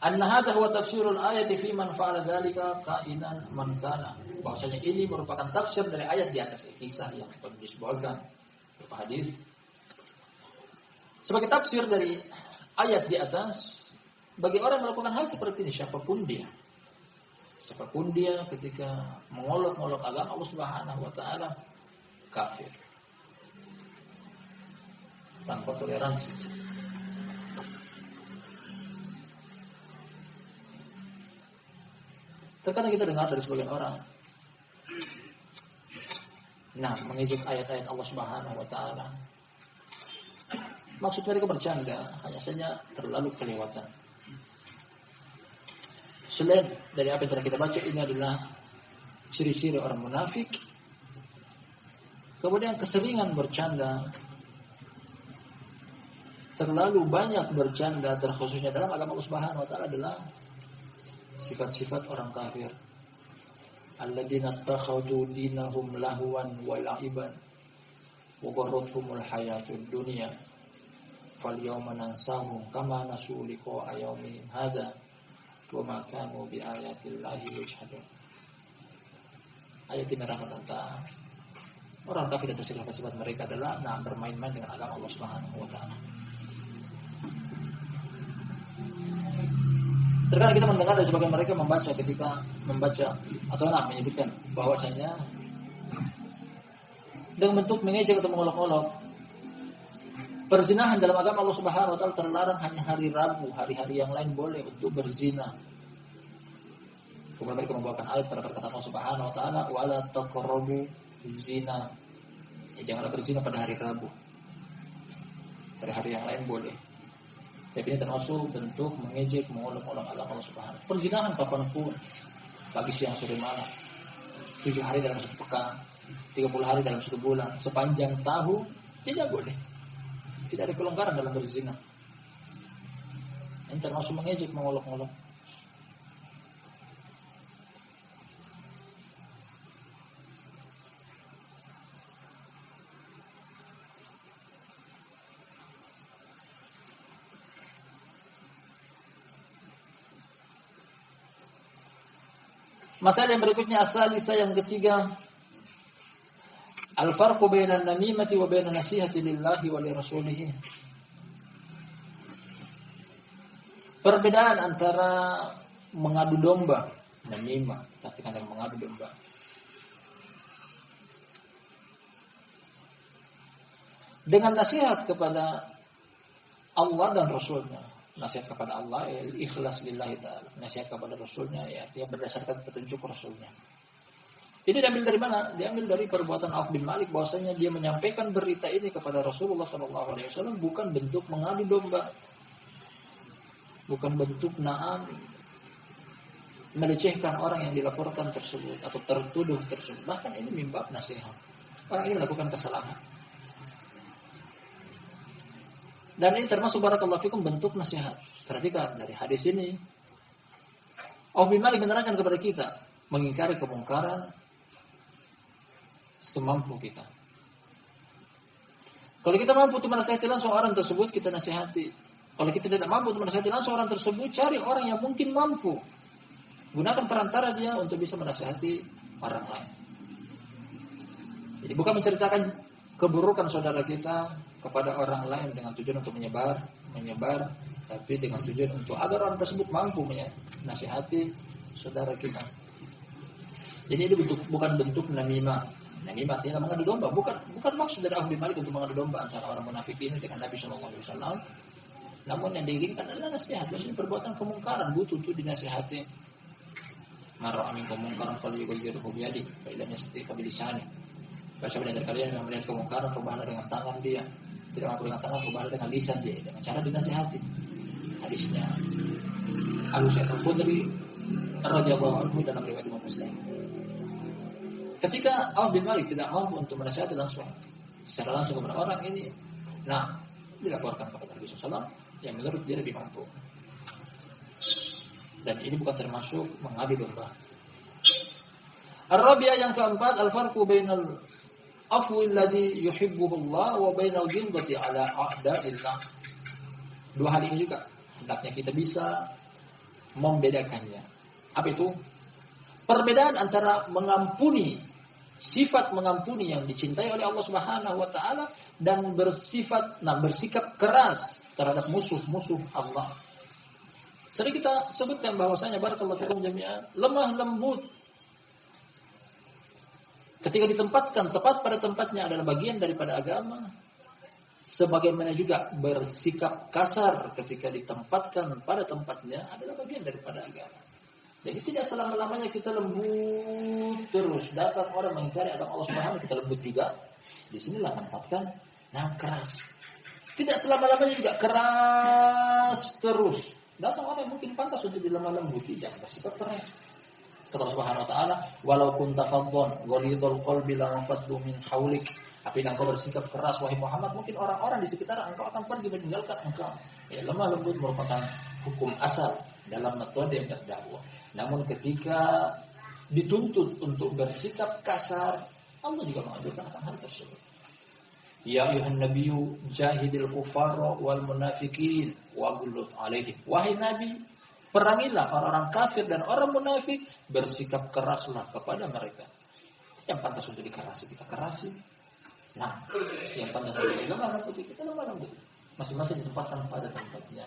anna hadha huwa tafsirul ayati fi man fa'ala dzalika kainan man kana. Bahwasanya ini merupakan tafsir dari ayat di atas, kisah yang disebutkan berupa hadis. Sebagai tafsir dari ayat di atas bagi orang melakukan hal seperti ini, siapapun dia. Siapapun dia ketika mengolok-olok agama Allah Subhanahu wa taala, kafir. Tanpa toleransi. Terkadang kita dengar dari sebagian orang, nah, mengejek ayat-ayat Allah Subhanahu wa taala. Maksud mereka bercanda, hanya saja terlalu kelewatan. Selain dari apa yang telah kita baca, ini adalah ciri-ciri orang munafik. Kemudian keseringan bercanda, terlalu banyak bercanda, terkhususnya dalam agama Allah Subhanahu wa taala adalah sifat-sifat orang kafir. Alladzina takhadhu dinahum lahwan wa la'iban wa gharratuhumul hayatud dunya fal yawma nansahum kama nasu liqa'a yaumihim hadza wa ma kanu bi ayatillahi yajhadun. Ayat ini menerangkan tentang orang kafir dan sifat-sifat mereka adalah bermain-main dengan agama Allah Subhanahu wa taala. Terkadang kita mendengar dari sebagian mereka ketika membaca atau menyebutkan bahwasanya dengan bentuk mengejek atau mengolok-olok, perzinahan dalam agama Allah Subhanahu wa taala terlarang hanya hari Rabu, hari-hari yang lain boleh untuk berzina. Kemudian mereka membawakan ayat pada perkataan Allah Subhanahu wa taala, "Wala taqrabu zina." Janganlah berzina pada hari Rabu. Pada hari yang lain boleh. Tapi ini termasuk bentuk mengejek, mengolok-olok agama Allah Subhanahu. Perzinahan kapanpun, pagi, siang, sore, malam, 7 hari dalam 1 pekan, 30 hari dalam 1 bulan, sepanjang tahun tidak boleh. Tidak ada kelonggaran dalam berzina. Ini termasuk mengejek, mengolok-olok. Masalah yang berikutnya as-salisa, yang ketiga, al-farqu bainan namimati wa bainan nasihati lillahi wa li rasulih. Perbedaan antara mengadu domba, namimah, artikan yang mengadu domba, dengan nasihat kepada Allah dan Rasulnya. Nasihat kepada Allah, ikhlas lillahi ta'ala. Nasihat kepada Rasulnya, ya, dia berdasarkan petunjuk Rasulnya. Ini diambil dari mana? Diambil dari perbuatan Auf bin Malik, bahwasanya dia menyampaikan berita ini kepada Rasulullah SAW bukan bentuk mengadu domba, bukan bentuk melecehkan orang yang dilaporkan tersebut atau tertuduh tersebut. Bahkan ini mimbab nasihat. Orang ini melakukan kesalahan. Dan ini termasuk barakallahu fikum bentuk nasihat. Perhatikan dari hadis ini, Auf bin Malik menerangkan kepada kita mengingkari kemungkaran semampu kita. Kalau kita mampu untuk menasihati langsung orang tersebut, kita nasihati. Kalau kita tidak mampu untuk menasihati langsung orang tersebut, cari orang yang mungkin mampu. Gunakan perantara dia untuk bisa menasihati orang lain. Jadi bukan menceritakan keburukan saudara kita kepada orang lain dengan tujuan untuk menyebar, tapi dengan tujuan untuk agar orang tersebut mampu menasihati saudara kita. Jadi ini bukan bentuk namimah. Namimah artinya mengadu domba. Bukan maksud dari Auf bin Malik untuk mengadu domba antara orang munafik ini dengan Nabi SAW. Namun yang diinginkan adalah nasihat. Maksudnya perbuatan kemungkaran butuh untuk dinasihati. Marra amin kemungkaran falyughayyirhu biyadihi fa illam yastati' fa bilisanihi. Siapa dari kalian yang melihat kemungkaran, perubahan dengan tangan dia, tidak mampu dengan tangan, perubahan dengan lisan dia, dengan cara dinasihati. Hadisnya Abu Sa'id Al-Khudri radhiyallahu anhu dalam riwayat Imam Muslim. Ketika Auf bin Malik tidak mampu untuk menasihati secara langsung kepada orang ini, dilaporkan kepada Nabi SAW yang menurut dia lebih mampu. Dan ini bukan termasuk mengadu domba. Ar-rabi'ah yang keempat, al-farqu bainal afwi alladhi yuhibbuhu Allah wa bainal ghilbati ala a'da'illah. Dua hal ini juga hendaknya kita bisa membedakannya. Apa itu? Perbedaan antara mengampuni, sifat mengampuni yang dicintai oleh Allah Subhanahu wa taala, dan bersikap keras terhadap musuh-musuh Allah. Sering kita sebutkan bahwasanya barakallahu fikum jami'an, lemah lembut ketika ditempatkan tepat pada tempatnya adalah bagian daripada agama. Sebagaimana juga bersikap kasar ketika ditempatkan pada tempatnya adalah bagian daripada agama. Jadi tidak selama-lamanya kita lembut terus. Datang orang mengingkari agama Allah Subhanahu, kita lembut juga. Di sinilah tempatkan keras. Tidak selama-lamanya juga keras terus. Datang orang yang mungkin pantas untuk dilemah lembuti, jangan bersikap keras. Kata Allah Subhanahu wa taala, "Walau kunta faddan ghalidul qalbi lanfaddu min haulik." Apabila engkau bersikap keras wahai Muhammad, mungkin orang-orang di sekitar engkau akan pergi meninggalkan engkau. Ya, lemah lembut merupakan hukum asal dalam metode berdakwah. Namun ketika dituntut untuk bersikap kasar, Allah juga mengajarkan akan hal tersebut. Ya ayuhan nabiyyu jahidil kuffara wal munafiqin waghluz alaihim. Wahai nabi, perangilah orang-orang kafir dan orang munafik, bersikap keraslah kepada mereka. Yang pantas untuk dikerasi kita kerasi. Yang pantas untuk lemah lembut kita lemah lembut. Masing-masing ditempatkan pada tempatnya.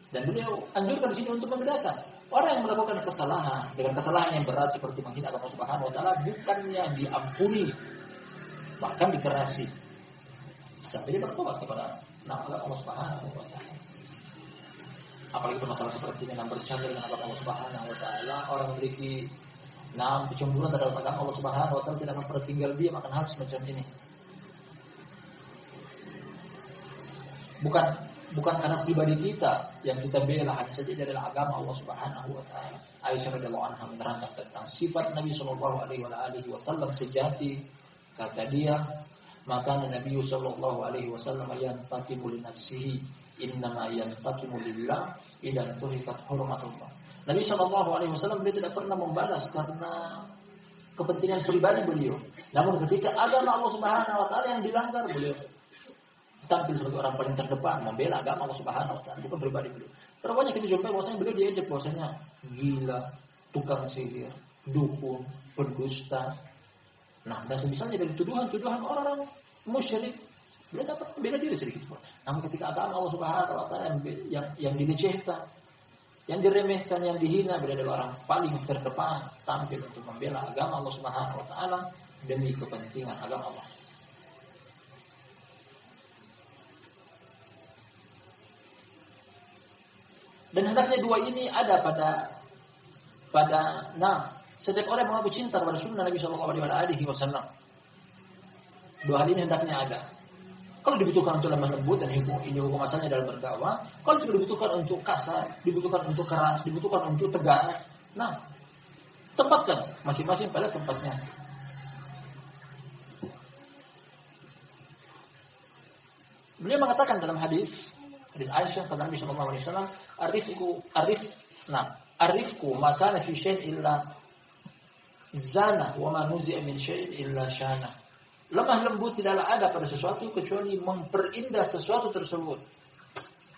Dan beliau anjurkan di sini untuk membedakan orang yang melakukan kesalahan dengan kesalahan yang berat seperti menghina Allah Subhanahu wa taala bukannya diampuni, bahkan dikerasi. Sampai dia bertobat kepada nama Allah Subhanahu wa taala. Apalagi masalah seperti ini yang bercanda dengan Allah Subhanahu wa taala, orang memiliki kecemburuan terhadap agama Allah Subhanahu wa taala, tidak akan pernah tinggal diam akan hal semacam ini. Bukan karena pribadi kita yang kita bela, hanya saja dari agama Allah Subhanahu wa taala. Aisyah radhiyallahu anha menerangkan tentang sifat Nabi sallallahu alaihi wasallam sejati. Kata dia, maka Nabi sallallahu alaihi wasallam yantaqimu li nafsihi, innama yantaqimu lillah idza tuhikat hurmatullah. Nabi sallallahu alaihi wasallam dia tidak pernah membalas karena kepentingan pribadi beliau. Namun ketika agama Allah Subhanahu wa taala yang dilanggar, beliau tampil sebagai orang paling terdepan membela agama Allah Subhanahu wa taala, bukan pribadi beliau. Terus banyak kita jumpai bahwasanya beliau diejek bahwasanya gila, tukang sihir, dukun, pendusta. Nah, dan semisalnya dari tuduhan-tuduhan orang musyrik, beliau dapat bela diri sedikit pun. Namun ketika agama Allah Subhanahu wa taala yang dilecehkan, yang diremehkan, yang dihina, beliau adalah orang paling terdepan tampil untuk membela agama Allah Subhanahu wa taala demi kepentingan agama Allah. Dan hendaknya dua ini ada pada setiap orang yang mengaku cinta kepada sunnah Nabi Shallallahu Alaihi Wasallam. Dua hal ini hendaknya ada. Kalau dibutuhkan untuk lemah lembut dan ini hukum asalnya dalam berdakwah. Kalau juga dibutuhkan untuk kasar, dibutuhkan untuk keras, dibutuhkan untuk tegas. Nah, tempatkan masing-masing pada tempatnya. Beliau mengatakan dalam hadis Aisyah kata Nabi Shallallahu Alaihi Wasallam, arifku maka fi syai'in illa zana wa ma nuzi'a min syai'in illa syana. Lemah lembut tidaklah ada pada sesuatu kecuali memperindah sesuatu tersebut.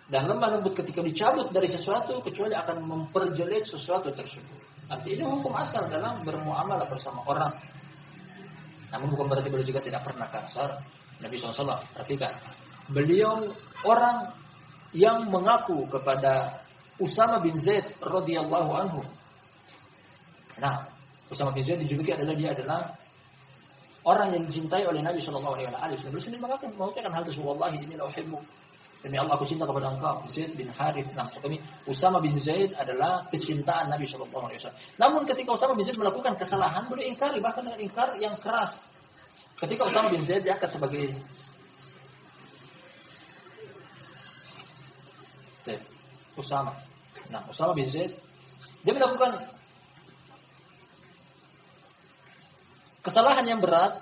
Dan lemah lembut ketika dicabut dari sesuatu kecuali akan memperjelek sesuatu tersebut. Artinya hukum asal dalam bermuamalah bersama orang. Namun bukan berarti beliau juga tidak pernah kasar. Nabi SAW, perhatikan, beliau orang yang mengaku kepada Usama bin Zaid radhiyallahu anhu. Nah, Usama bin Zaid dijuluki dia adalah orang yang dicintai oleh Nabi Shallallahu Alaihi Wasallam. Beliau sendiri mengatakan hal tersebut, wallahi ini la uhibbu. Demi Allah aku cinta kepada engkau, Zaid bin Harith. Nah, kami Usama bin Zaid adalah kecintaan Nabi Shallallahu Alaihi Wasallam. Namun ketika Usama bin Zaid melakukan kesalahan, beliau ingkari, bahkan dengan ingkar yang keras. Ketika Usama bin Zaid diangkat sebagai Usama. Nah, Usama bin Zaid dia melakukan kesalahan yang berat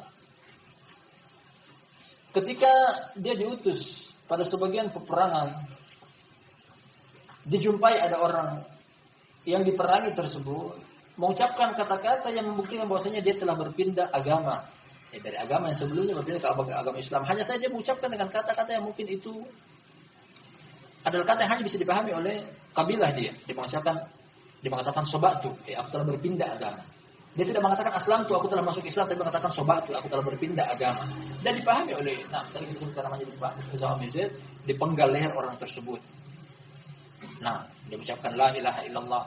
ketika dia diutus pada sebagian peperangan. Dijumpai ada orang yang diperangi tersebut mengucapkan kata-kata yang membuktikan bahwasanya dia telah berpindah agama. Dari agama yang sebelumnya berpindah ke agama Islam. Hanya saja dia mengucapkan dengan kata-kata yang mungkin itu adalah kata yang hanya bisa dipahami oleh kabilah dia. Dia mengatakan sobatu, aku telah berpindah agama. Dia tidak mengatakan aslam tu, aku telah masuk Islam, tapi mengatakan sobatu, aku telah berpindah agama. Dan dipahami oleh, tadi kita sebutkan namanya Usama bin Zaid, dipenggal leher orang tersebut. Nah, dia mengucapkan la ilaha illallah.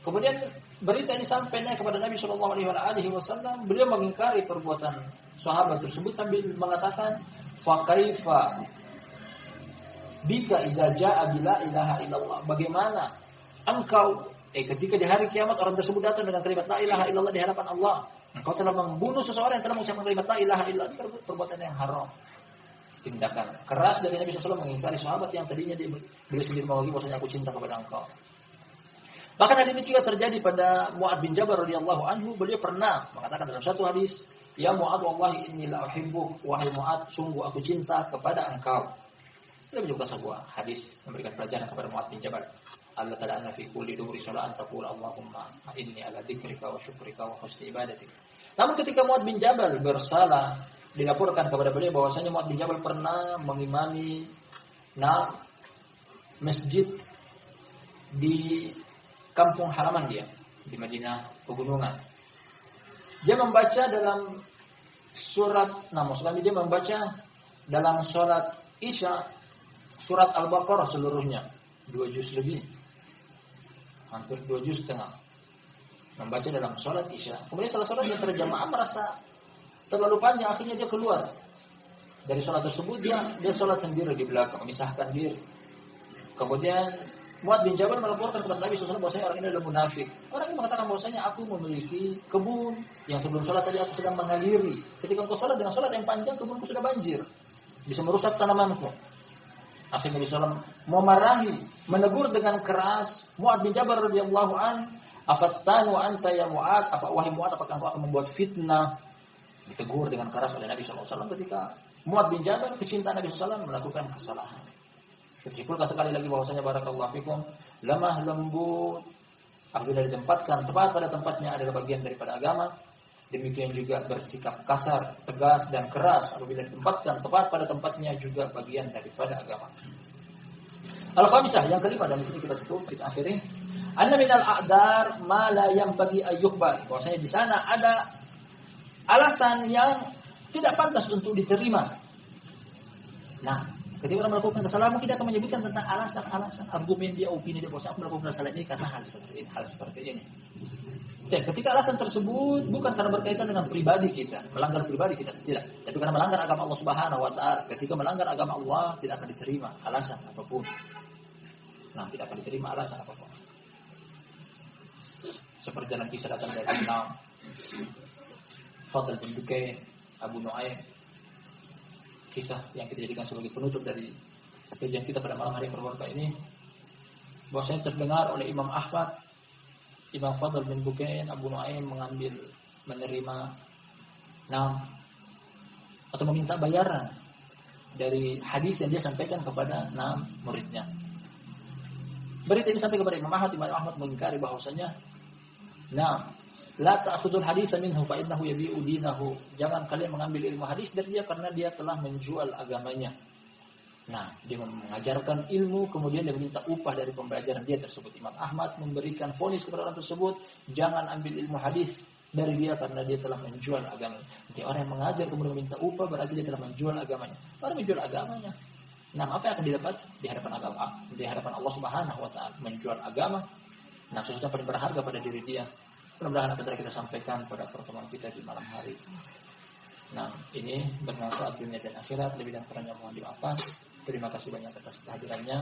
Kemudian berita ini sampainya kepada Nabi Shallallahu Alaihi Wasallam. Beliau mengingkari perbuatan sahabat tersebut sambil mengatakan, fa kaifa bika idza jaa bila ilaha illallah. Bagaimana engkau ketika di hari kiamat orang tersebut datang dengan kalimat la ilaha illallah di hadapan Allah, engkau telah membunuh seseorang yang telah mengucapkan kalimat la ilaha illallah, perbuatan yang haram. Tindakan keras dari Nabi SAW mengingkari sahabat yang tadinya beliau sendiri mengakui bahwasanya aku cinta kepada engkau. Bahkan hal ini juga terjadi pada Mu'adz bin Jabal radhiyallahu anhu. Beliau pernah mengatakan dalam satu hadis, ya Mu'adz wallahi inni la uhibbuk, wahai Mu'adz sungguh aku cinta kepada engkau. Beliau menyebutkan sebuah hadis memberikan pelajaran kepada Mu'adz bin Jabal. Allah ta'ala fi kulli duburi salat taqul Allahumma inni ala dzikrika wa syukrika wa husni ibadatik. Namun ketika Mu'adz bin Jabal bersalah, dilaporkan kepada beliau bahwasanya Mu'adz bin Jabal pernah mengimami masjid di kampung halaman dia di Madinah pegunungan. Dia membaca dalam surat, dia membaca dalam salat Isya surat Al-Baqarah seluruhnya 2 juz lebih, hampir 2 juz setengah membaca dalam salat Isya. Kemudian salah seorang yang terjamaah merasa terlalu panjang, akhirnya dia keluar dari salat tersebut. Dia salat sendiri di belakang, memisahkan diri. Kemudian Mu'adz bin Jabal melaporkan kepada Nabi SAW bahwasanya orang ini adalah munafik. Orang ini mengatakan bahwasanya aku memiliki kebun yang sebelum sholat tadi aku sedang mengaliri. Ketika engkau sholat dengan sholat yang panjang, kebunku sudah banjir, bisa merusak tanamanku. Akhirnya Nabi SAW memarahi, menegur dengan keras Mu'adz bin Jabal radhiyallahu an, afattanu anta ya Mu'adz, wahai Mu'adz, apakah engkau akan membuat fitnah? Ditegur dengan keras oleh Nabi SAW ketika Mu'adz bin Jabal pecinta Nabi SAW melakukan kesalahan. Simpulkan sekali lagi bahwasanya barakallahu fikum, lemah lembut apabila ditempatkan tepat pada tempatnya adalah bagian daripada agama. Demikian juga bersikap kasar, tegas dan keras apabila ditempatkan tepat pada tempatnya juga bagian daripada agama. Al-khamisah, yang kelima, dan di sini kita tutup, kita akhiri. Anna minal a'dar ma la yanbaghi ayyuqbal. Bahwasanya di sana ada alasan yang tidak pantas untuk diterima. Nah, ketika orang melakukan kesalahan mungkin dia akan menyebutkan tentang alasan-alasan, argumen dia, opini dia bahwa aku melakukan kesalahan ini karena hal seperti ini. Dan ketika alasan tersebut bukan karena berkaitan dengan pribadi kita, melanggar pribadi kita tidak, tapi karena melanggar agama Allah Subhanahu wa taala. Ketika melanggar agama Allah tidak akan diterima alasan apapun. Nah, tidak akan diterima alasan apapun. Seperti dalam kisah datang dari Imam Fadl bin Dukain, Abu Nuaim, kisah yang kita jadikan sebagai penutup dari kajian kita pada malam hari yang berbahagia ini, bahwasanya terdengar oleh Imam Ahmad, Imam Fadl bin Dukain, Abu Nuaim menerima atau meminta bayaran dari hadis yang dia sampaikan kepada 6 muridnya. Berita ini sampai kepada Imam Ahmad. Imam Ahmad mengingkari bahwasanya la ta'khudul hadits minhu fa innahu yabi'u dinahu. Jangan kalian mengambil ilmu hadis dari dia karena dia telah menjual agamanya. Nah, dia mengajarkan ilmu kemudian dia meminta upah dari pembelajaran dia tersebut. Imam Ahmad memberikan vonis kepada orang tersebut, jangan ambil ilmu hadis dari dia karena dia telah menjual agamanya. Jadi orang yang mengajar kemudian meminta upah berarti dia telah menjual agamanya. Orang menjual agamanya. Nah, apa yang akan didapat di hadapan Allah Subhanahu wa taala? Menjual agama. Nah, sesuatu yang paling berharga pada diri dia. Mudah-mudahan apa yang kita sampaikan pada pertemuan kita di malam hari. Nah, ini bermanfaat dunia dan akhirat. Lebih dan kurangnya mohon dimaafkan. Terima kasih banyak atas kehadirannya.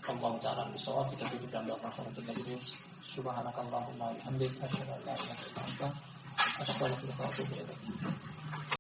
Allah Ta'ala bisawab. Kita tutup dan doa untuk majelis. Subhanakallahumma wa bihamdika asyhadu an la ilaha illa anta astaghfiruka wa atubu ilaik.